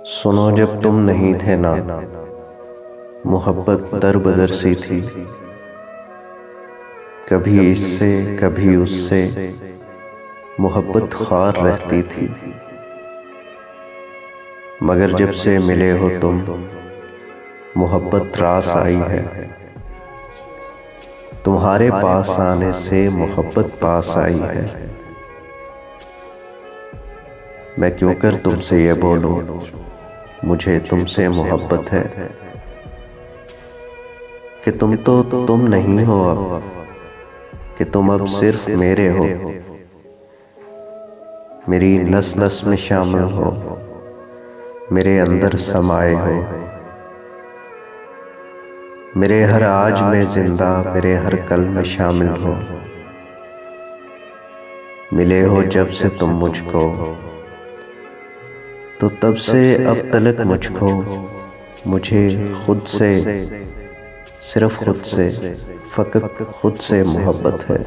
सुनो जब तुम नहीं थे ना, मोहब्बत दर बदर सी थी। कभी इससे कभी उससे मोहब्बत ख्वार रहती थी। मगर जब से मिले हो तुम, मोहब्बत रास आई है। तुम्हारे पास आने से मोहब्बत पास आई है। मैं क्यों कर तुमसे ये बोलूं, मुझे तुमसे मोहब्बत है। कि तुम तो तुम नहीं हो अब, कि तुम अब सिर्फ मेरे हो। मेरी नस नस में शामिल हो, मेरे अंदर समाये हो। मेरे हर आज में जिंदा, मेरे हर कल में शामिल हो। मिले हो जब से तुम मुझको, तो तब से अब तलक मुझको, मुझे खुद से, सिर्फ खुद से, फकत खुद से मोहब्बत है।